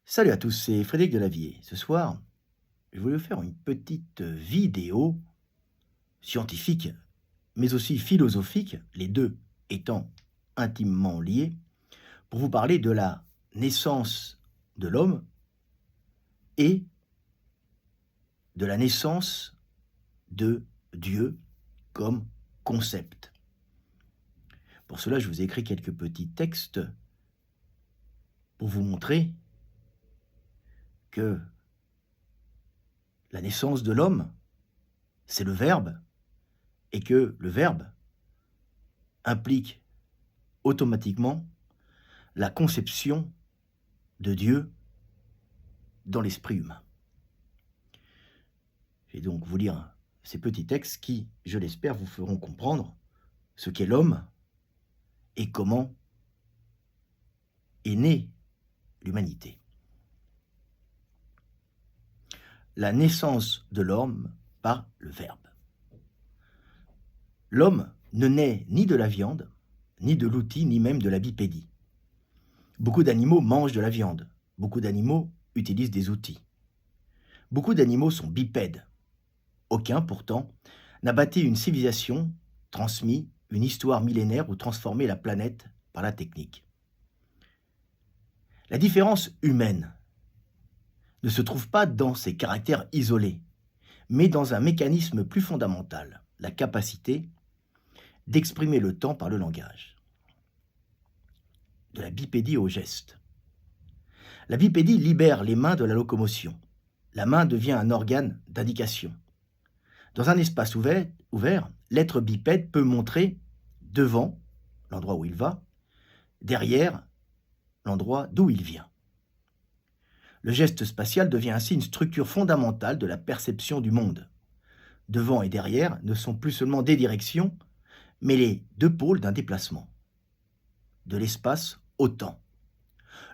Salut à tous, c'est Frédéric Delavier. Ce soir, je voulais vous faire une petite vidéo scientifique, mais aussi philosophique, les deux étant intimement liés, pour vous parler de la naissance de l'homme et de la naissance de Dieu comme concept. Pour cela, je vous ai écrit quelques petits textes pour vous montrer que la naissance de l'homme, c'est le Verbe, et que le Verbe implique automatiquement la conception de Dieu dans l'esprit humain. Je vais donc vous lire ces petits textes qui, je l'espère, vous feront comprendre ce qu'est l'homme et comment est née l'humanité. La naissance de l'homme par le Verbe. L'homme ne naît ni de la viande, ni de l'outil, ni même de la bipédie. Beaucoup d'animaux mangent de la viande, beaucoup d'animaux utilisent des outils. Beaucoup d'animaux sont bipèdes. Aucun, pourtant, n'a bâti une civilisation, transmis une histoire millénaire ou transformé la planète par la technique. La différence humaine ne se trouve pas dans ses caractères isolés, mais dans un mécanisme plus fondamental, la capacité d'exprimer le temps par le langage. De la bipédie au geste. La bipédie libère les mains de la locomotion. La main devient un organe d'indication. Dans un espace ouvert, l'être bipède peut montrer devant, l'endroit où il va, derrière, l'endroit d'où il vient. Le geste spatial devient ainsi une structure fondamentale de la perception du monde. Devant et derrière ne sont plus seulement des directions, mais les deux pôles d'un déplacement. De l'espace au temps.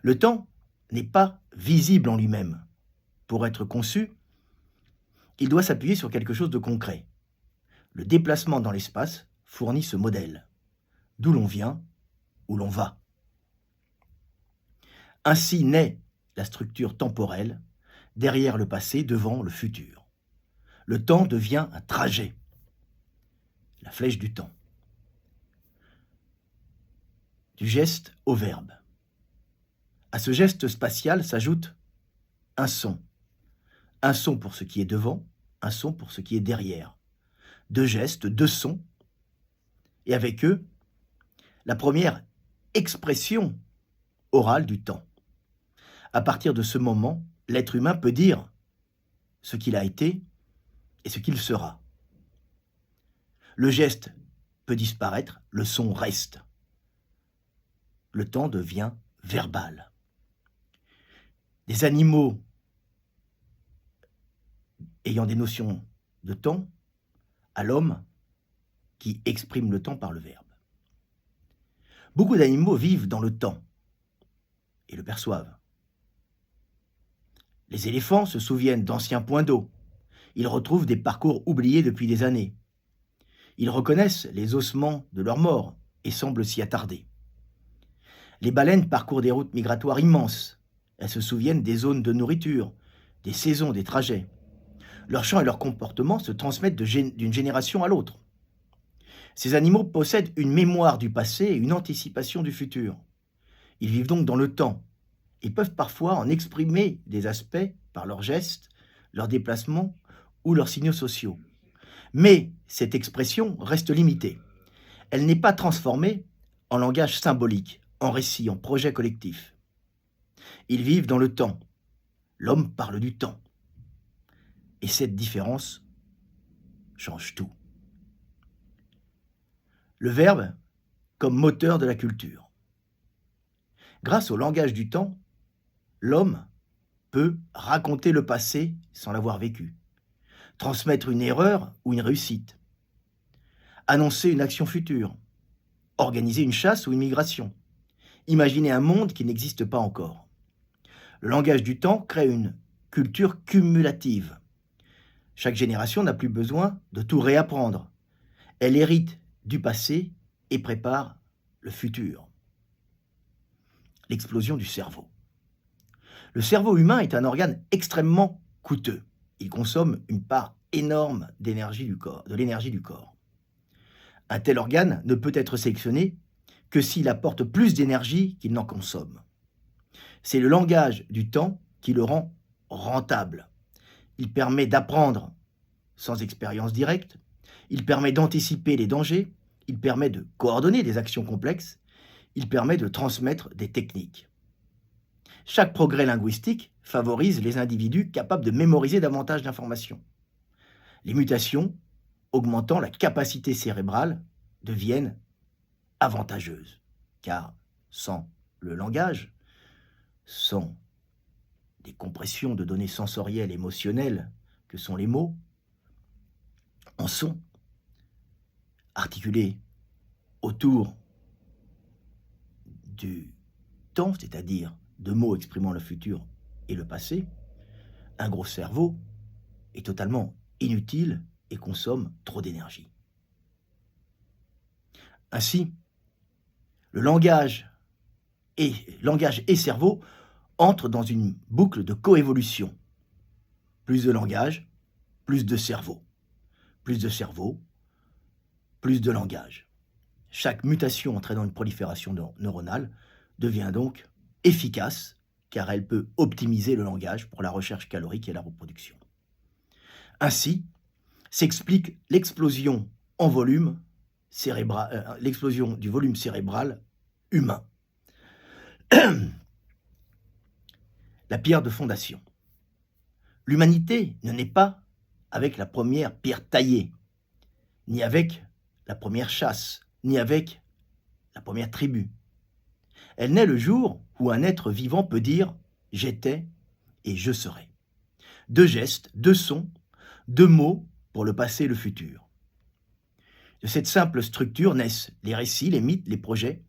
Le temps n'est pas visible en lui-même. Pour être conçu, il doit s'appuyer sur quelque chose de concret. Le déplacement dans l'espace fournit ce modèle. D'où l'on vient, où l'on va. Ainsi naît la structure temporelle, derrière le passé, devant le futur. Le temps devient un trajet, la flèche du temps. Du geste au verbe. À ce geste spatial s'ajoute un son. Un son pour ce qui est devant, un son pour ce qui est derrière. Deux gestes, deux sons, et avec eux, la première expression orale du temps. À partir de ce moment, l'être humain peut dire ce qu'il a été et ce qu'il sera. Le geste peut disparaître, le son reste. Le temps devient verbal. Des animaux ayant des notions de temps à l'homme qui exprime le temps par le verbe. Beaucoup d'animaux vivent dans le temps et le perçoivent. Les éléphants se souviennent d'anciens points d'eau. Ils retrouvent des parcours oubliés depuis des années. Ils reconnaissent les ossements de leurs morts et semblent s'y attarder. Les baleines parcourent des routes migratoires immenses. Elles se souviennent des zones de nourriture, des saisons, des trajets. Leurs chants et leurs comportements se transmettent d'une génération à l'autre. Ces animaux possèdent une mémoire du passé et une anticipation du futur. Ils vivent donc dans le temps. Ils peuvent parfois en exprimer des aspects par leurs gestes, leurs déplacements ou leurs signaux sociaux. Mais cette expression reste limitée. Elle n'est pas transformée en langage symbolique, en récit, en projet collectif. Ils vivent dans le temps. L'homme parle du temps. Et cette différence change tout. Le verbe comme moteur de la culture. Grâce au langage du temps, l'homme peut raconter le passé sans l'avoir vécu, transmettre une erreur ou une réussite, annoncer une action future, organiser une chasse ou une migration, imaginer un monde qui n'existe pas encore. Le langage du temps crée une culture cumulative. Chaque génération n'a plus besoin de tout réapprendre. Elle hérite du passé et prépare le futur. L'explosion du cerveau. Le cerveau humain est un organe extrêmement coûteux. Il consomme une part énorme d'énergie du corps, de l'énergie du corps. Un tel organe ne peut être sélectionné que s'il apporte plus d'énergie qu'il n'en consomme. C'est le langage du temps qui le rend rentable. Il permet d'apprendre sans expérience directe, il permet d'anticiper les dangers, il permet de coordonner des actions complexes, il permet de transmettre des techniques. Chaque progrès linguistique favorise les individus capables de mémoriser davantage d'informations. Les mutations, augmentant la capacité cérébrale, deviennent avantageuses, car sans le langage, sans des compressions de données sensorielles, émotionnelles, que sont les mots, en son, articulés autour du temps, c'est-à-dire de mots exprimant le futur et le passé, un gros cerveau est totalement inutile et consomme trop d'énergie. Ainsi, le langage et cerveau entrent dans une boucle de coévolution. Plus de langage, plus de cerveau. Plus de cerveau, plus de langage. Chaque mutation entraînant une prolifération neuronale devient donc efficace car elle peut optimiser le langage pour la recherche calorique et la reproduction. Ainsi s'explique l'explosion en volume cérébral, l'explosion du volume cérébral humain. La pierre de fondation. L'humanité ne naît pas avec la première pierre taillée, ni avec la première chasse, ni avec la première tribu. Elle naît le jour où un être vivant peut dire « j'étais » et « je serai ». 2 gestes, 2 sons, 2 mots pour le passé et le futur. De cette simple structure naissent les récits, les mythes, les projets,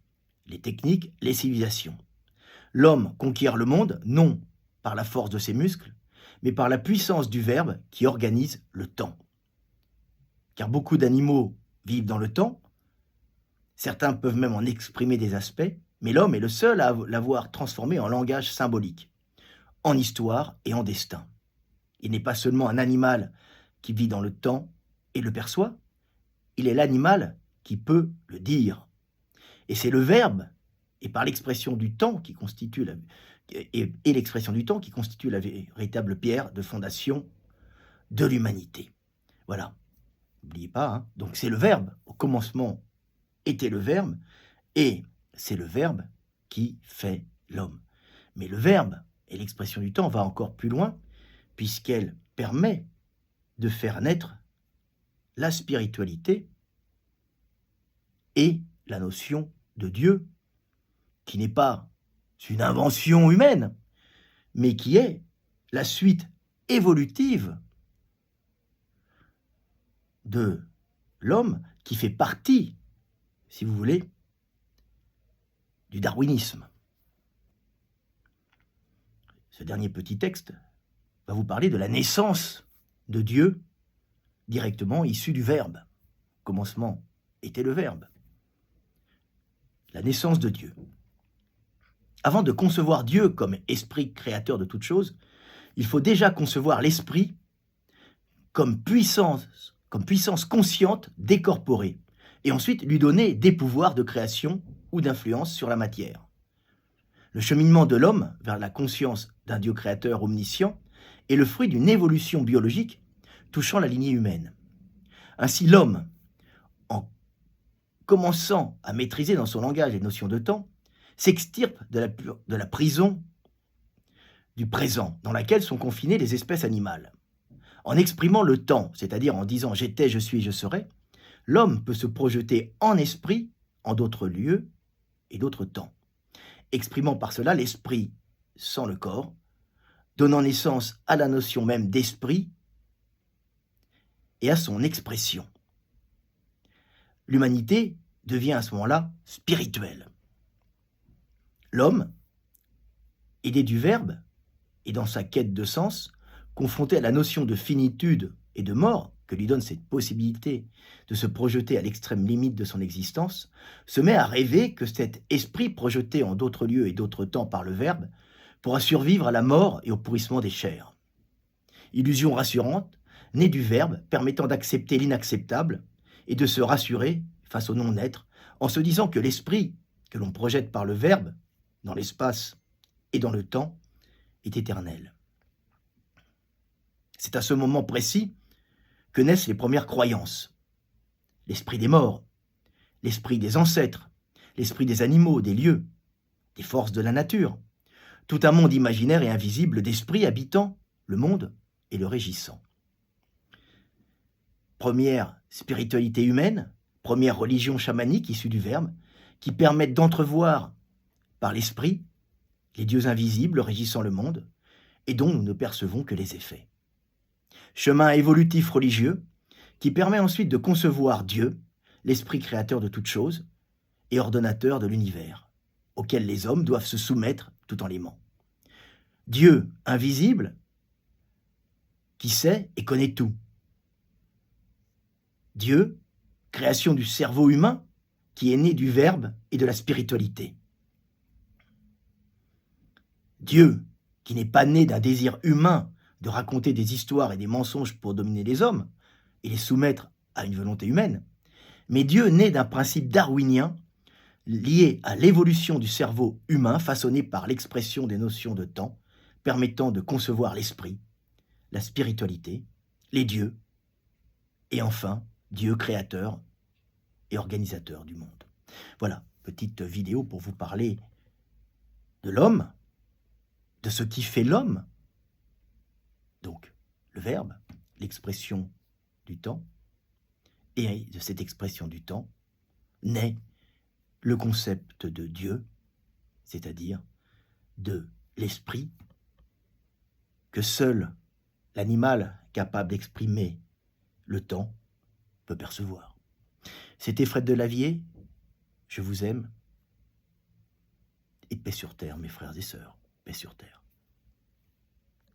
les techniques, les civilisations. L'homme conquiert le monde, non par la force de ses muscles, mais par la puissance du verbe qui organise le temps. Car beaucoup d'animaux vivent dans le temps, certains peuvent même en exprimer des aspects, mais l'homme est le seul à l'avoir transformé en langage symbolique, en histoire et en destin. Il n'est pas seulement un animal qui vit dans le temps et le perçoit, il est l'animal qui peut le dire. Et c'est le verbe, et par l'expression du temps qui constitue l'expression du temps qui constitue la véritable pierre de fondation de l'humanité. Voilà, n'oubliez pas, hein. Donc c'est le verbe, au commencement était le verbe, et c'est le verbe qui fait l'homme. Mais le verbe et l'expression du temps va encore plus loin, puisqu'elle permet de faire naître la spiritualité et la notion de Dieu, qui n'est pas une invention humaine, mais qui est la suite évolutive de l'homme, qui fait partie, si vous voulez, du darwinisme. Ce dernier petit texte va vous parler de la naissance de Dieu directement issu du Verbe. Au commencement était le Verbe. La naissance de Dieu. Avant de concevoir Dieu comme esprit créateur de toutes choses, il faut déjà concevoir l'esprit comme puissance consciente décorporée, et ensuite lui donner des pouvoirs de création ou d'influence sur la matière. Le cheminement de l'homme vers la conscience d'un Dieu créateur omniscient est le fruit d'une évolution biologique touchant la lignée humaine. Ainsi, l'homme, en commençant à maîtriser dans son langage les notions de temps, s'extirpe de la prison du présent dans laquelle sont confinées les espèces animales. En exprimant le temps, c'est-à-dire en disant « j'étais, je suis, je serai », l'homme peut se projeter en esprit en d'autres lieux et d'autres temps, exprimant par cela l'esprit sans le corps, donnant naissance à la notion même d'esprit et à son expression. L'humanité devient à ce moment-là spirituelle. L'homme, aidé du Verbe et dans sa quête de sens, confronté à la notion de finitude et de mort que lui donne cette possibilité de se projeter à l'extrême limite de son existence, se met à rêver que cet esprit projeté en d'autres lieux et d'autres temps par le Verbe pourra survivre à la mort et au pourrissement des chairs. Illusion rassurante, née du Verbe, permettant d'accepter l'inacceptable et de se rassurer face au non-être, en se disant que l'esprit que l'on projette par le Verbe, dans l'espace et dans le temps, est éternel. C'est à ce moment précis que naissent les premières croyances. L'esprit des morts, l'esprit des ancêtres, l'esprit des animaux, des lieux, des forces de la nature, tout un monde imaginaire et invisible d'esprits habitant le monde et le régissant. Première spiritualité humaine, première religion chamanique issue du Verbe, qui permettent d'entrevoir par l'esprit les dieux invisibles régissant le monde et dont nous ne percevons que les effets. Chemin évolutif religieux qui permet ensuite de concevoir Dieu, l'esprit créateur de toutes choses et ordonnateur de l'univers, auquel les hommes doivent se soumettre tout en l'aimant. Dieu invisible qui sait et connaît tout. Dieu, création du cerveau humain qui est né du Verbe et de la spiritualité. Dieu, qui n'est pas né d'un désir humain de raconter des histoires et des mensonges pour dominer les hommes et les soumettre à une volonté humaine, mais Dieu né d'un principe darwinien lié à l'évolution du cerveau humain façonné par l'expression des notions de temps, permettant de concevoir l'esprit, la spiritualité, les dieux, et enfin, Dieu créateur et organisateur du monde. Voilà, petite vidéo pour vous parler de l'homme, de ce qui fait l'homme, donc le Verbe, l'expression du temps, et de cette expression du temps naît le concept de Dieu, c'est-à-dire de l'esprit, que seul l'animal capable d'exprimer le temps peut percevoir. C'était Fred Delavier, je vous aime, et paix sur terre, mes frères et sœurs, paix sur terre.